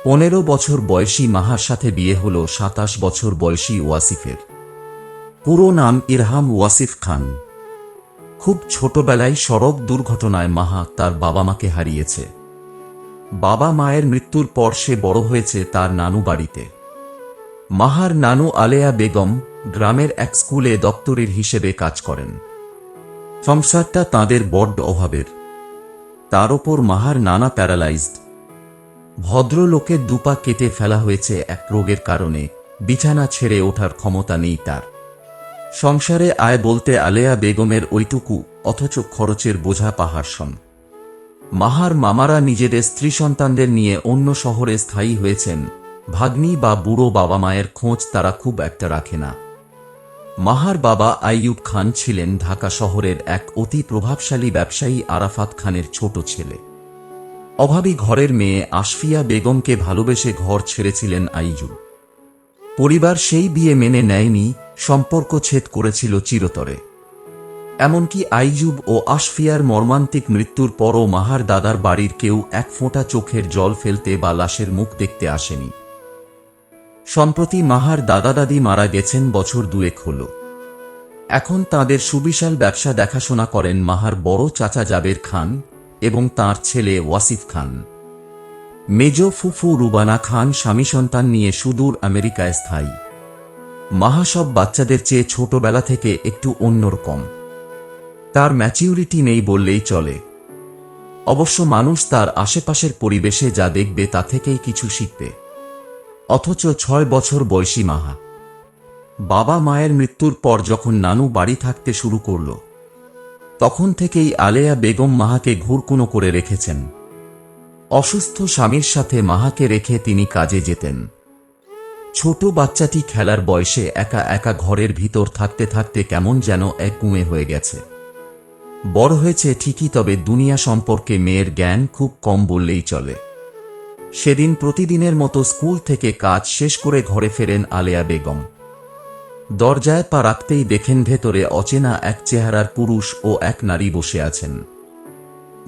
15 বছর বয়সী মাহার সাথে বিয়ে হল 27 বছর বয়সী ওয়াসিফের। পুরো নাম ইরহাম ওয়াসিফ খান। খুব ছোটবেলায় সড়ক দুর্ঘটনায় মাহা তার বাবা মাকে হারিয়েছে। বাবা মায়ের মৃত্যুর পর সে বড় হয়েছে তার নানু বাড়িতে। মাহার নানু আলেয়া বেগম গ্রামের এক স্কুলে দপ্তরির হিসেবে কাজ করেন। সংসারটা তাঁদের বড্ড অভাবের। তার ওপর মাহার নানা প্যারালাইজড। ভদ্রলোকের দুপা কেটে ফেলা হয়েছে এক রোগের কারণে, বিছানা ছেড়ে ওঠার ক্ষমতা নেই তার। সংসারে আয় বলতে আলেয়া বেগমের ওইটুকু, অথচ খরচের বোঝা পাহাড় সম। মাহার মামারা নিজেদের স্ত্রী সন্তানদের নিয়ে অন্য শহরে স্থায়ী হয়েছেন। ভাগ্নি বা বুড়ো বাবা মায়ের খোঁজ তারা খুব একটা রাখে না। মাহার বাবা আইয়ুব খান ছিলেন ঢাকা শহরের এক অতি প্রভাবশালী ব্যবসায়ী আরাফাত খানের ছোট ছেলে। অভাবী ঘরের মেয়ে আশফিয়া বেগমকে ভালোবেসে ঘর ছেড়েছিলেন আইয়ুব। পরিবার সেই বিয়ে মেনে নেয়নি, সম্পর্ক ছেদ করেছিল চিরতরে। এমনকি আইয়ুব ও আশফিয়ার মর্মান্তিক মৃত্যুর পরও মাহার দাদার বাড়ির কেউ এক ফোঁটা চোখের জল ফেলতে বা লাশের মুখ দেখতে আসেনি। সম্প্রতি মাহার দাদা দাদি মারা গেছেন বছর দুয়েক হল। এখন তাঁদের সুবিশাল ব্যবসা দেখাশোনা করেন মাহার বড় চাচা জাবের খান এবং তাঁর ছেলে ওয়াসিফ খান। মেজ ফুফু রুবানা খান স্বামী সন্তান নিয়ে সুদূর আমেরিকায় স্থায়ী। মাহা সব বাচ্চাদের চেয়ে ছোটবেলা থেকে একটু অন্যরকম। তার ম্যাচিউরিটি নেই বললেই চলে। অবশ্য মানুষ তার আশেপাশের পরিবেশে যা দেখবে তা থেকেই কিছু শিখবে। অথচ 6 বছর বয়সী মাহা বাবা মায়ের মৃত্যুর পর যখন নানু বাড়ি থাকতে শুরু করল, তখন থেকেই আলেয়া বেগম মাহাকে ঘুরকুনো করে রেখেছেন। অসুস্থ স্বামীর সাথে মাহাকে রেখে তিনি কাজে যেতেন। ছোট বাচ্চাটি খেলার বয়সে একা একা ঘরের ভিতর থাকতে থাকতে কেমন যেন একগুঁয়ে হয়ে গেছে। বড় হয়েছে ঠিকই, তবে দুনিয়া সম্পর্কে মেয়ের জ্ঞান খুব কম বললেই চলে। সেদিন প্রতিদিনের মতো স্কুল থেকে কাজ শেষ করে ঘরে ফেরেন আলেয়া বেগম। দরজায় পা রাখতেই দেখেন ভেতরে অচেনা এক চেহারার পুরুষ ও এক নারী বসে আছেন।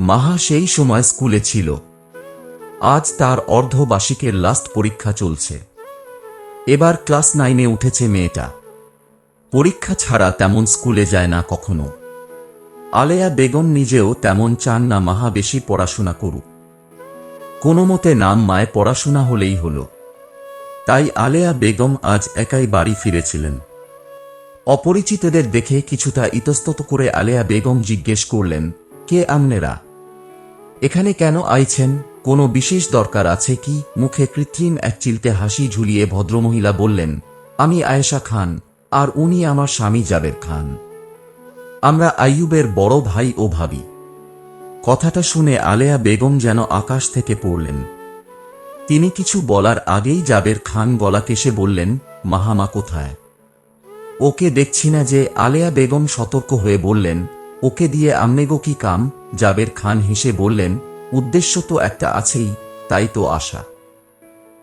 মাহা সেই সময় স্কুলে ছিল। আজ তার অর্ধবার্ষিকের লাস্ট পরীক্ষা চলছে। এবার ক্লাস 9-এ উঠেছে মেয়েটা। পরীক্ষা ছাড়া তেমন স্কুলে যায় না কখনো। আলেয়া বেগম নিজেও তেমন চান না মাহা বেশি পড়াশোনা করুক। কোনো মতে নাম মায় পড়াশোনা হলেই হল। তাই আলেয়া বেগম আজ একাই বাড়ি ফিরেছিলেন। অপরিচিতদের দেখে কিছুটা ইতস্তত করে আলেয়া বেগম জিজ্ঞেস করলেন, কে আমনেরা? এখানে কেন আইছেন? কোনো বিশেষ দরকার আছে কি? মুখে কৃত্রিম এক চিলতে হাসি ঝুলিয়ে ভদ্রমহিলা বললেন, আমি আয়েশা খান, আর উনি আমার স্বামী জাবের খান। আমরা আইয়ুবের বড় ভাই ও ভাবি। কথাটা শুনে আলেয়া বেগম যেন আকাশ থেকে পড়লেন। তিনি কিছু বলার আগেই জাবের খান গলা কেশে বললেন, মাহামা কোথায়? ওকে দেখছি না যে। আলেয়া বেগম সতর্ক হয়ে বললেন, ওকে দিয়ে আমনেগো কি কাম? জাবের খান হেসে বললেন, উদ্দেশ্য তো একটা আছেই, তাই তো আশা।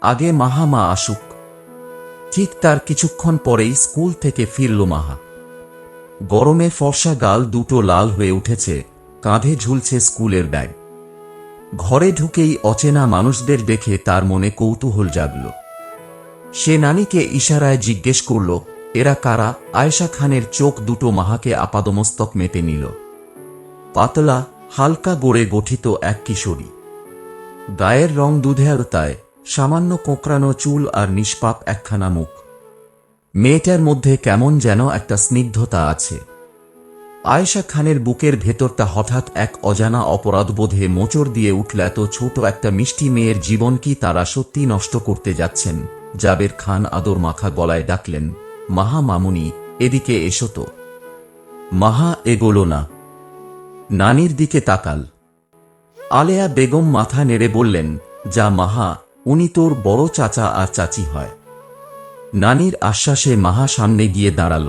আগে মাহামা আসুক। ঠিক তার কিছুক্ষণ পরেই স্কুল থেকে ফিরল মাহা। গরমে ফর্সা গাল দুটো লাল হয়ে উঠেছে, কাঁধে ঝুলছে স্কুলের ব্যাগ। ঘরে ঢুকেই অচেনা মানুষদের দেখে তার মনে কৌতূহল জাগল। সে নানিকে ইশারায় জিজ্ঞেস করল, এরা কারা? আয়েশা খানের চোখ দুটো মাহাকে আপাদমস্তক মেপে নিল। পাতলা, হালকা গোড়ে গঠিত এক কিশোরী। গায়ের রং দুধে আলতায়, সামান্য কোঁকড়ানো চুল আর নিষ্পাপ একখানা মুখ। মেয়েটার মধ্যে কেমন যেন একটা স্নিগ্ধতা আছে। আয়েশা খানের বুকের ভেতরটা হঠাৎ এক অজানা অপরাধবোধে মোচড় দিয়ে উঠল। এত ছোট একটা মিষ্টি মেয়ের জীবন কি তারা সত্যি নষ্ট করতে যাচ্ছেন? জাবের খান আদর মাখা গলায় ডাকলেন, মাহা মামুনি, এদিকে এসো তো। মাহা এগোল না, নানির দিকে তাকাল। আলেয়া বেগম মাথা নেড়ে বললেন, যা মাহা, উনি তোর বড় চাচা আর চাচি হয়। নানির আশ্বাসে মাহা সামনে গিয়ে দাঁড়াল।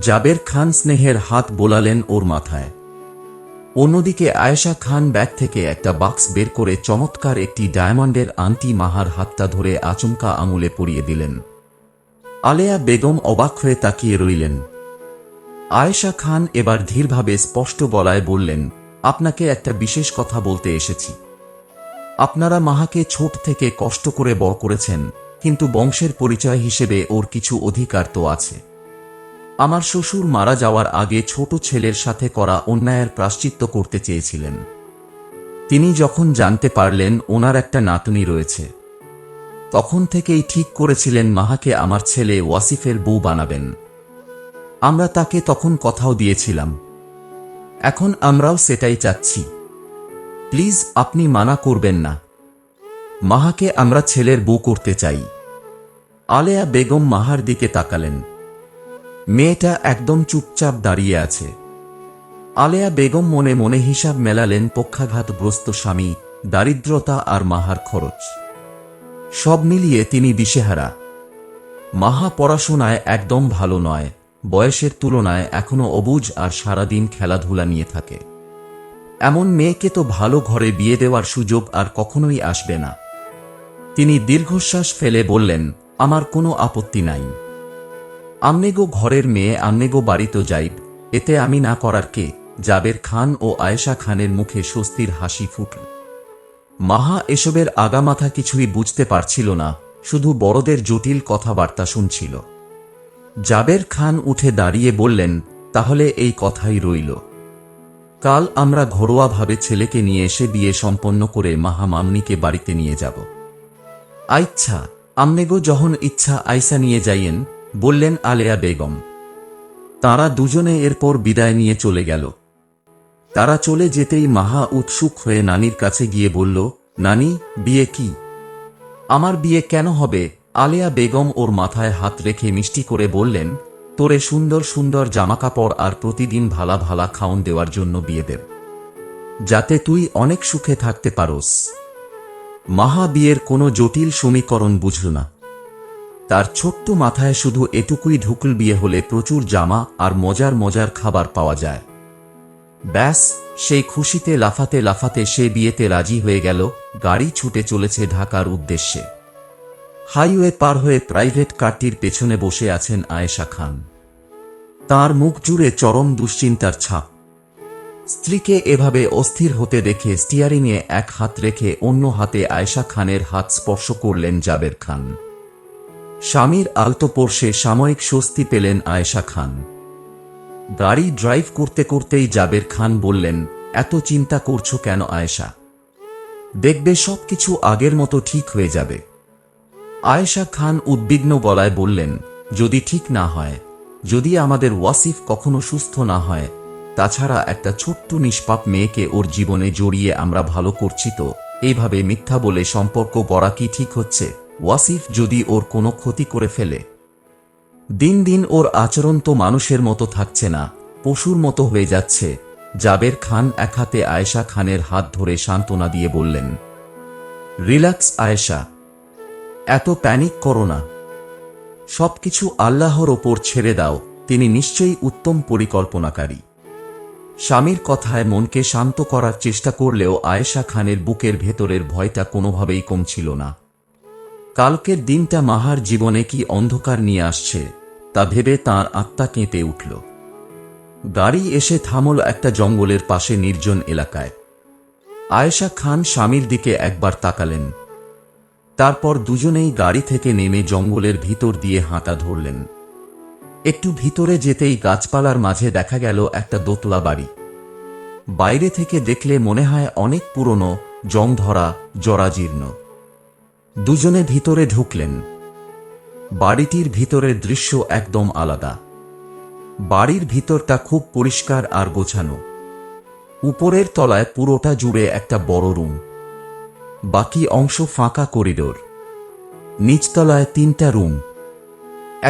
জাবের খান স্নেহের হাত বোলালেন ওর মাথায়। অন্যদিকে আয়েশা খান ব্যাগ থেকে একটা বাক্স বের করে চমৎকার একটি ডায়মন্ডের আংটি মাহার হাতটা ধরে আচমকা আঙুলে পরিয়ে দিলেন। আলেয়া বেগম অবাক হয়ে তাকিয়ে রইলেন। আয়েশা খান এবার ধীরভাবে স্পষ্ট গলায় বললেন, আপনাকে একটা বিশেষ কথা বলতে এসেছি। আপনারা মাহাকে ছোট থেকে কষ্ট করে বড় করেছেন, কিন্তু বংশের পরিচয় হিসেবে ওর কিছু অধিকার তো আছে। আমার শ্বশুর মারা যাওয়ার আগে ছোট ছেলের সাথে করা অন্যায়ের প্রায়শ্চিত্ত করতে চেয়েছিলেন। তিনি যখন জানতে পারলেন ওনার একটা নাতনি রয়েছে, তখন থেকেই ঠিক করেছিলেন মাহাকে আমার ছেলে ওয়াসিফের বউ বানাবেন। আমরা তাকে তখন কথাও দিয়েছিলাম, এখন আমরাও সেটাই চাচ্ছি। প্লিজ আপনি মানা করবেন না, মাহাকে আমরা ছেলের বউ করতে চাই। আলেয়া বেগম মাহার দিকে তাকালেন। মেয়েটা একদম চুপচাপ দাঁড়িয়ে আছে। আলেয়া বেগম মনে মনে হিসাব মেলালেন পক্ষাঘাতগ্রস্ত স্বামী, দারিদ্রতা আর মাহার খরচ, সব মিলিয়ে তিনি দিশেহারা। মাহা পড়াশোনায় একদম ভালো নয়, বয়সের তুলনায় এখনো অবুঝ আর সারাদিন খেলাধুলা নিয়ে থাকে। এমন মেয়েকে তো ভালো ঘরে বিয়ে দেওয়ার সুযোগ আর কখনোই আসবে না। তিনি দীর্ঘশ্বাস ফেলে বললেন, আমার কোনো আপত্তি নাই। আমনেগো ঘরের মেয়ে আমনেগো বাড়িতে যাইব, এতে আমি না করার কে? জাবের খান ও আয়েশা খানের মুখে স্বস্তির হাসি ফুটল। মাহা এসবের আগামাথা কিছুই বুঝতে পারছিল না, শুধু বড়দের জটিল কথাবার্তা শুনছিল। জাবের খান উঠে দাঁড়িয়ে বললেন, তাহলে এই কথাই রইল। কাল আমরা ঘরোয়াভাবে ছেলেকে নিয়ে এসে বিয়ে সম্পন্ন করে মাহা মামনিকে বাড়িতে নিয়ে যাব। আচ্ছা, আমনেগো যখন ইচ্ছা আইসা নিয়ে যাইয়েন, বললেন আলেয়া বেগম। তারা দুজনে এরপর বিদায় নিয়ে চলে গেল। তারা চলে যেতেই মাহা উৎসুক হয়ে নানির কাছে গিয়ে বলল, নানি, বিয়ে কি? আমার বিয়ে কেন হবে? আলেয়া বেগম ওর মাথায় হাত রেখে মিষ্টি করে বললেন, তোরে সুন্দর সুন্দর জামাকাপড় আর প্রতিদিন ভালা ভালা খাওন দেওয়ার জন্য বিয়ে দেব, যাতে তুই অনেক সুখে থাকতে পারোস। মাহা বিয়ের কোনো জটিল সমীকরণ বুঝল না। তার ছোট্ট মাথায় শুধু এটুকুই ঢুকল, বিয়ে হলে প্রচুর জামা আর মজার মজার খাবার পাওয়া যায়। ব্যাস, সেই খুশিতে লাফাতে লাফাতে সে বিয়েতে রাজি হয়ে গেল। গাড়ি ছুটে চলেছে ঢাকার উদ্দেশ্যে। হাইওয়ে পার হয়ে প্রাইভেট কারটির পেছনে বসে আছেন আয়েশা খান। তার মুখ জুড়ে চরম দুশ্চিন্তার ছাপ। স্ত্রীকে এভাবে অস্থির হতে দেখে স্টিয়ারিংয়ে এক হাত রেখে অন্য হাতে আয়েশা খানের হাত স্পর্শ করলেন জাবের খান। স্বামীর আলতো স্পর্শে সাময়িক স্বস্তি পেলেন আয়েশা খান। গাড়ি ড্রাইভ করতে করতেই জাবের খান বললেন, এত চিন্তা করছো কেন আয়েশা? দেখবে সবকিছু আগের মতো ঠিক হয়ে যাবে। আয়েশা খান উদ্বিগ্ন গলায় বললেন, যদি ঠিক না হয়, যদি আমাদের ওয়াসিফ কখনো সুস্থ না হয়, তাছাড়া একটা ছোট্ট নিষ্পাপ মেয়েকে ওর জীবনে জড়িয়ে আমরা ভালো করছি তো, এইভাবে মিথ্যা বলে সম্পর্ক গড়া কি ঠিক হচ্ছে? ওয়াসিফ যদি ওর কোনো ক্ষতি করে ফেলে? দিন দিন ওর আচরণ তো মানুষের মতো থাকছে না, পশুর মতো হয়ে যাচ্ছে। জাবের খান এক হাতে আয়েশা খানের হাত ধরে সান্ত্বনা দিয়ে বললেন, রিল্যাক্স আয়েশা, এত প্যানিক করো না। সবকিছু আল্লাহর ওপর ছেড়ে দাও, তিনি নিশ্চয়ই উত্তম পরিকল্পনাকারী। স্বামীর কথায় মনকে শান্ত করার চেষ্টা করলেও আয়েশা খানের বুকের ভেতরের ভয়টা কোনোভাবেই কমছিল না। কালকের দিনটা মাহার জীবনে কি অন্ধকার নিয়ে আসছে তা ভেবে তাঁর আত্মা কেঁপে উঠল। গাড়ি এসে থামল একটা জঙ্গলের পাশে নির্জন এলাকায়। আয়েশা খান স্বামীর দিকে একবার তাকালেন, তারপর দুজনেই গাড়ি থেকে নেমে জঙ্গলের ভিতর দিয়ে হাঁটা ধরলেন। একটু ভিতরে যেতেই গাছপালার মাঝে দেখা গেল একটা দোতলা বাড়ি। বাইরে থেকে দেখলে মনে হয় অনেক পুরনো, জং ধরা, জরাজীর্ণ। দুজনে ভিতরে ঢুকলেন। বাড়িটির ভিতরের দৃশ্য একদম আলাদা। বাড়ির ভিতরটা খুব পরিষ্কার আর গোছানো। উপরের তলায় পুরোটা জুড়ে একটা বড় রুম, বাকি অংশ ফাঁকা করিডোর। নিচতলায় 3টা রুম,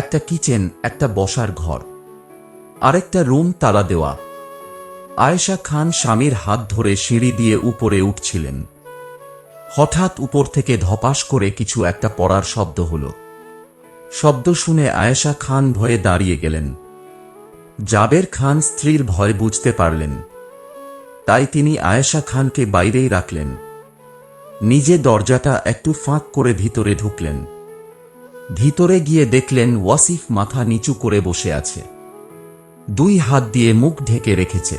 একটা কিচেন, একটা বসার ঘর, আরেকটা রুম তালা দেওয়া। আয়েশা খান স্বামীর হাত ধরে সিঁড়ি দিয়ে উপরে উঠছিলেন। হঠাৎ উপর থেকে ধপাস করে কিছু একটা পড়ার শব্দ হলো। শব্দ শুনে আয়েশা খান ভয়ে দাঁড়িয়ে গেলেন। জাবের খান স্ত্রীর ভয় বুঝতে পারলেন, তাই তিনি আয়েশা খানকে বাইরেই রাখলেন। নিজে দরজাটা একটু ফাঁক করে ভিতরে ঢুকলেন। ভিতরে গিয়ে দেখলেন ওয়াসিফ মাথা নিচু করে বসে আছে, 2 হাত দিয়ে মুখ ঢেকে রেখেছে।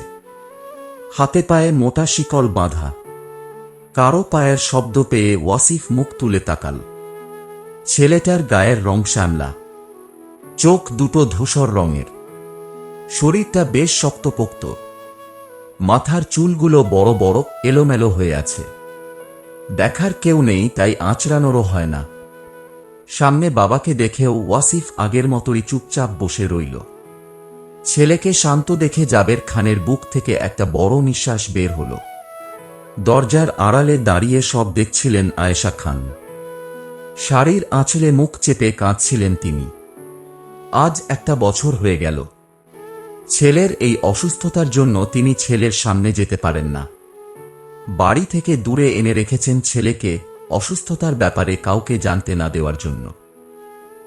হাতে পায়ে মোটা শিকল বাঁধা। কারো পায়ের শব্দ পেয়ে ওয়াসিফ মুখ তুলে তাকাল। ছেলেটার গায়ের রং শ্যামলা, চোখ দুটো ধূসর রঙের, শরীরটা বেশ শক্তপোক্ত, মাথার চুলগুলো বড় বড় এলোমেলো হয়ে আছে। দেখার কেউ নেই তাই আঁচড়ানোরও হয় না। সামনে বাবাকে দেখেও ওয়াসিফ আগের মতোই চুপচাপ বসে রইল। ছেলেকে শান্ত দেখে জাবের খানের বুক থেকে একটা বড় নিঃশ্বাস বের হল। দরজার আড়ালে দাঁড়িয়ে সব দেখছিলেন আয়েশা খান। শাড়ির আঁচলে মুখ চেপে কাঁদছিলেন তিনি। আজ একটা বছর হয়ে গেল। ছেলের এই অসুস্থতার জন্য তিনি ছেলের সামনে যেতে পারেন না। বাড়ি থেকে দূরে এনে রেখেছেন ছেলেকে, অসুস্থতার ব্যাপারে কাউকে জানতে না দেওয়ার জন্য।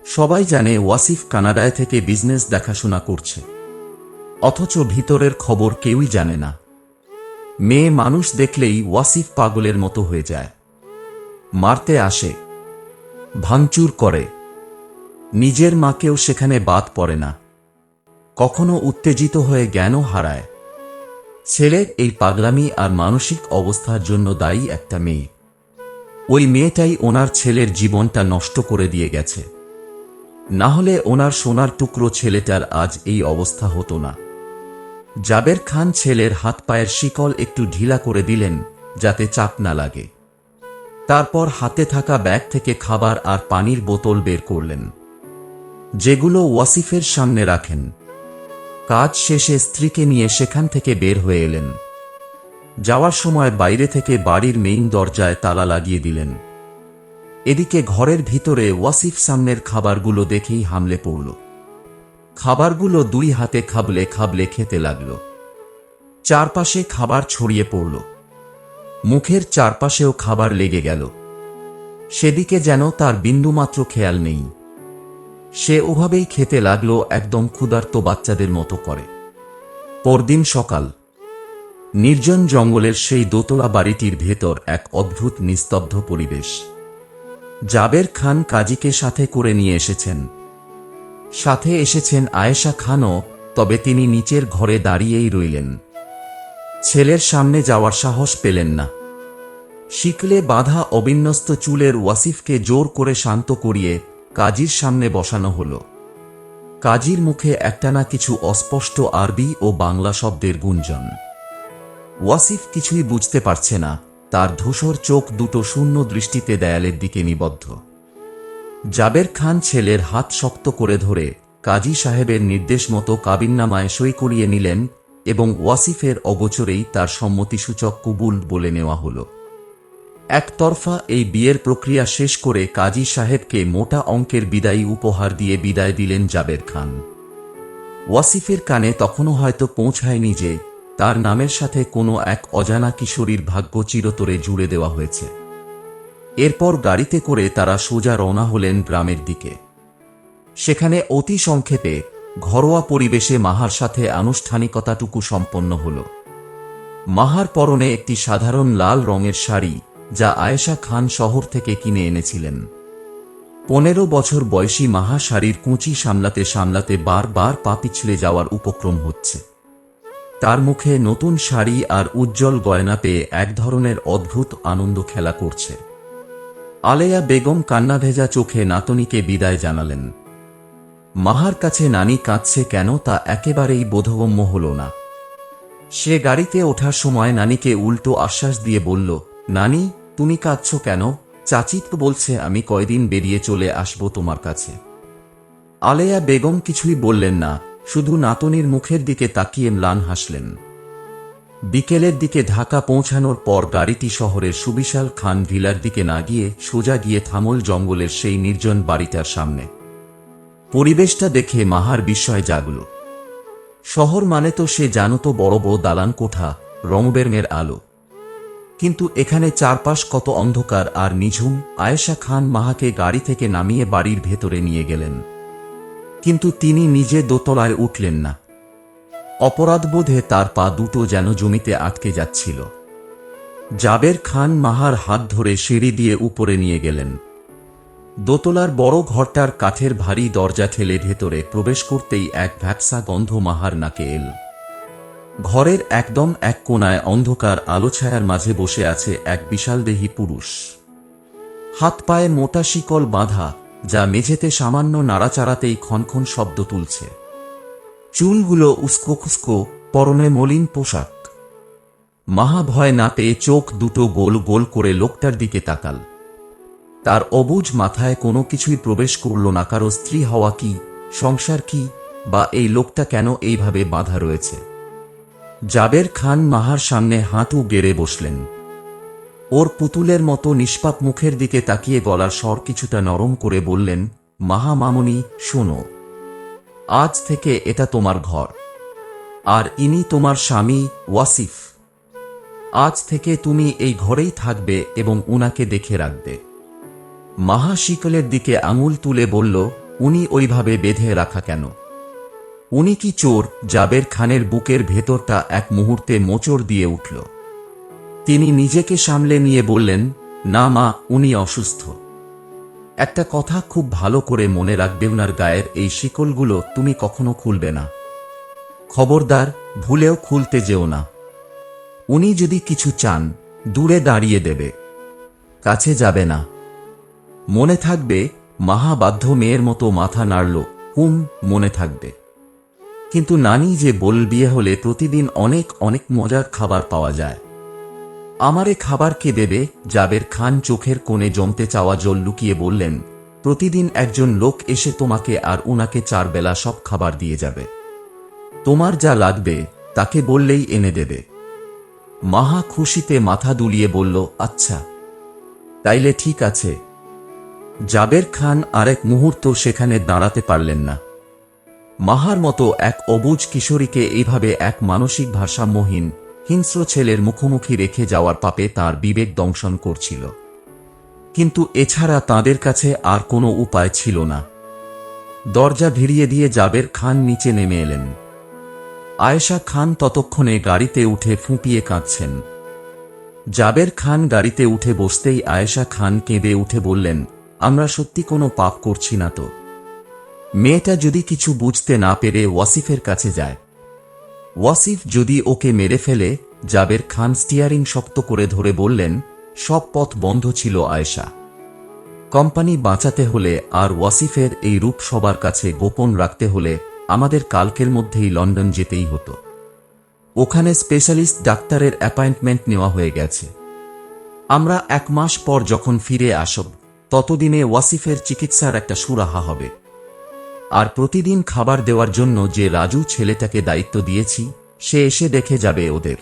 সবাই জানে ওয়াসিফ কানাডায় থেকে বিজনেস দেখাশোনা করছে, অথচ ভিতরের খবর কেউই জানে না। মেয়ে মানুষ দেখলেই ওয়াসিফ পাগলের মতো হয়ে যায়। মারতে আসে, ভাঙচুর করে, নিজের মাকেও সেখানে বাদ পড়ে না। কখনো উত্তেজিত হয়ে জ্ঞানও হারায়। ছেলের এই পাগলামি আর মানসিক অবস্থার জন্য দায়ী একটা মেয়ে। ওই মেয়েটাই ওনার ছেলের জীবনটা নষ্ট করে দিয়ে গেছে। না হলে ওনার সোনার টুকরো ছেলেটার আজ এই অবস্থা হতো না। জাবের খান ছেলের হাত পায়ের শিকল একটু ঢিলা করে দিলেন যাতে চাপ না লাগে। তারপর হাতে থাকা ব্যাগ থেকে খাবার আর পানির বোতল বের করলেন, যেগুলো ওয়াসিফের সামনে রাখেন। কাজ শেষে স্ত্রীকে নিয়ে সেখান থেকে বের হয়ে এলেন। যাওয়ার সময় বাইরে থেকে বাড়ির মেইন দরজায় তালা লাগিয়ে দিলেন। এদিকে ঘরের ভিতরে ওয়াসিফ সামনের খাবারগুলো দেখেই হামলে পড়ল। খাবারগুলো দুই হাতে খাবলে খাবলে খেতে লাগল। চারপাশে খাবার ছড়িয়ে পড়ল, মুখের চারপাশেও খাবার লেগে গেল। সেদিকে যেন তার বিন্দুমাত্র খেয়াল নেই। সে ওভাবেই খেতে লাগলো, একদম ক্ষুধার্ত বাচ্চাদের মতো করে। পরদিন সকাল। নির্জন জঙ্গলের সেই দোতলা বাড়িটির ভেতর এক অদ্ভুত নিস্তব্ধ পরিবেশ। জাবের খান কাজীকে সাথে করে নিয়ে এসেছেন। সাথে এসেছেন আয়েশা খানও, তবে তিনি নিচের ঘরে দাঁড়িয়েই রইলেন। ছেলের সামনে যাওয়ার সাহস পেলেন না। শিকলে বাঁধা অবিন্যস্ত চুলের ওয়াসিফকে জোর করে শান্ত করিয়ে কাজীর সামনে বসানো হল। কাজীর মুখে একটানা কিছু অস্পষ্ট আরবি ও বাংলা শব্দের গুঞ্জন। ওয়াসিফ কিছুই বুঝতে পারছে না, তার ধূসর চোখ দুটো শূন্য দৃষ্টিতে দেয়ালের দিকে নিবদ্ধ। জাবের খান ছেলের হাত শক্ত করে ধরে কাজী সাহেবের নির্দেশ মতো কাবিননামায় সই করিয়ে নিলেন এবং ওয়াসিফের অগোচরেই তার সম্মতিসূচক কবুল বলে নেওয়া হল। একতরফা এই বিয়ের প্রক্রিয়া শেষ করে কাজী সাহেবকে মোটা অঙ্কের বিদায়ী উপহার দিয়ে বিদায় দিলেন জাবের খান। ওয়াসিফের কানে তখনও হয়তো পৌঁছায়নি যে তার নামের সাথে কোনো এক অজানা কিশোরীর ভাগ্য চিরতরে জুড়ে দেওয়া হয়েছে। এরপর গাড়িতে করে তারা সোজা রওনা হলেন গ্রামের দিকে। সেখানে অতি সংক্ষেপে ঘরোয়া পরিবেশে মাহার সাথে আনুষ্ঠানিকতাটুকু সম্পন্ন হল। মাহার পরনে একটি সাধারণ লাল রঙের শাড়ি, যা আয়েশা খান শহর থেকে কিনে এনেছিলেন। 15 বছর বয়সী মাহা শাড়ির কুঁচি সামলাতে সামলাতে বারবার পা পিছলে যাওয়ার উপক্রম হচ্ছে। তার মুখে নতুন শাড়ি আর উজ্জ্বল গয়না পেয়ে এক ধরনের অদ্ভুত আনন্দ খেলা করছে। আলেয়া বেগম কান্নাভেজা চোখে নাতনিকে বিদায় জানালেন। মাহার কাছে নানি কাঁদছে কেন তা একেবারেই বোধগম্য হল না। সে গাড়িতে ওঠার সময় নানিকে উল্টো আশ্বাস দিয়ে বলল, নানি তুমি কাঁদছ কেন? চাচি তো বলছে আমি কয়দিন বেরিয়ে চলে আসব তোমার কাছে। আলেয়া বেগম কিছুই বললেন না, শুধু নাতনির মুখের দিকে তাকিয়ে ম্লান হাসলেন। বিকেলের দিকে ঢাকা পৌঁছানোর পর গাড়িটি শহরের সুবিশাল খান ভিলার দিকে না গিয়ে সোজা গিয়ে থামল জঙ্গলের সেই নির্জন বাড়িটার সামনে। পরিবেশটা দেখে মাহার বিস্ময় জাগল। শহর মানে তো সে জানত বড় বড় দালান কোঠা, রংবেরঙের আলো, কিন্তু এখানে চারপাশ কত অন্ধকার আর নিঝুম। আয়েশা খান মাহাকে গাড়ি থেকে নামিয়ে বাড়ির ভেতরে নিয়ে গেলেন, কিন্তু তিনি নিজে দোতলায় উঠলেন না। অপরাধবোধে তার পা দুটো যেন জমিতে আটকে যাচ্ছিল। জাবের খান মাহার হাত ধরে সিঁড়ি দিয়ে উপরে নিয়ে গেলেন। দোতলার বড় ঘরটার কাঠের ভারী দরজা ঠেলে ভেতরে প্রবেশ করতেই এক ভ্যাপসা গন্ধ মাহার নাকে এল। ঘরের একদম এক কোণায় অন্ধকার আলো ছায়ার মাঝে বসে আছে এক বিশালদেহী পুরুষ। হাত পায়ে মোটা শিকল বাঁধা, যা মেঝেতে সামান্য নাড়াচাড়াতেই ক্ষণক্ষণ শব্দ তুলছে। চুলগুলো উস্কো খুস্কো, পরনে মলিন পোশাক। মাহা ভয় না পেয়ে চোখ দুটো গোল গোল করে লোকটার দিকে তাকাল। তার অবুঝ মাথায় কোনো কিছুই প্রবেশ করল না। কারো স্ত্রী হওয়া কি, সংসার কি, বা এই লোকটা কেন এইভাবে বাঁধা রয়েছে? জাবের খান মাহার সামনে হাঁটু গেড়ে বসলেন। ওর পুতুলের মতো নিষ্পাপ মুখের দিকে তাকিয়ে গলার স্বর কিছুটা নরম করে বললেন, মাহা মামুনি, শোনো, আজ থেকে এটা তোমার ঘর, আর ইনি তোমার স্বামী ওয়াসিফ। আজ থেকে তুমি এই ঘরেই থাকবে এবং উনাকে দেখে রাখবে। মাহা শিকলের দিকে আঙুল তুলে বলল, উনি ওইভাবে বেঁধে রাখা কেন? উনি কি চোর? জাবের খানের বুকের ভেতরটা এক মুহূর্তে মোচড় দিয়ে উঠল। তিনি নিজেকে সামলে নিয়ে বললেন, না মা, উনি অসুস্থ। একটা কথা খুব ভালো করে মনে রাখবে, উনার গায়ের এই শিকলগুলো তুমি কখনো খুলবে না। খবরদার, ভুলেও খুলতে যেও না। উনি যদি কিছু চান, দূরে দাঁড়িয়ে দেবে, কাছে যাবে না। মনে থাকবে। মাহা বাধ্য মেয়ের মতো মাথা নাড়ল। মনে থাকবে। কিন্তু নানি যে বল, বিয়ে হলে প্রতিদিন অনেক অনেক মজার খাবার পাওয়া যায়। আমারে খাবার কে দেবে? জাবের খান চোখের কোণে জমতে চাওয়া জল লুকিয়ে বললেন, প্রতিদিন একজন লোক এসে তোমাকে আর উনাকে 4 বেলা সব খাবার দিয়ে যাবে। তোমার যা লাগবে তাকে বললেই এনে দেবে। মাহা খুশিতে মাথা দুলিয়ে বলল, আচ্ছা, তাইলে ঠিক আছে। জাবের খান আরেক মুহূর্ত সেখানে দাঁড়াতে পারলেন না। মাহার মতো এক অবুঝ কিশোরীকে এইভাবে এক মানসিক ভারসাম্যহীন হিংস্র ছেলের মুখোমুখি রেখে যাওয়ার পাপে তার বিবেক দংশন করছিল। কিন্তু এছাড়া তাদের কাছে আর কোনো উপায় ছিল না। দরজা ভিড়িয়ে দিয়ে জাবের খান নিচে নেমে এলেন। আয়েশা খান ততক্ষণে গাড়িতে উঠে ফুঁপিয়ে কাঁদছেন। জাবের খান গাড়িতে উঠে বসতেই আয়েশা খান কেঁদে উঠে বললেন, আমরা সত্যি কোনো পাপ করছি না তো? মেয়েটা যদি কিছু বুঝতে না পেরে ওয়াসিফের কাছে যায়, ওয়াসিফ যদি ওকে মেরে ফেলে? জাবের খান স্টিয়ারিং শক্ত করে ধরে বললেন, সব পথ বন্ধ ছিল আয়েশা। কোম্পানি বাঁচাতে হলে আর ওয়াসিফের এই রূপ সবার কাছে গোপন রাখতে হলে আমাদের কালকের মধ্যেই লন্ডন যেতেই হতো। ওখানে স্পেশালিস্ট ডাক্তারের অ্যাপয়েন্টমেন্ট নেওয়া হয়ে গেছে। আমরা 1 মাস পর যখন ফিরে আসব, ততদিনে ওয়াসিফের চিকিৎসার একটা সুরাহা হবে। আর প্রতিদিন খাবার দেওয়ার জন্য যে রাজু ছেলেটাকে দায়িত্ব দিয়েছি, সে এসে দেখে যাবে ওদের।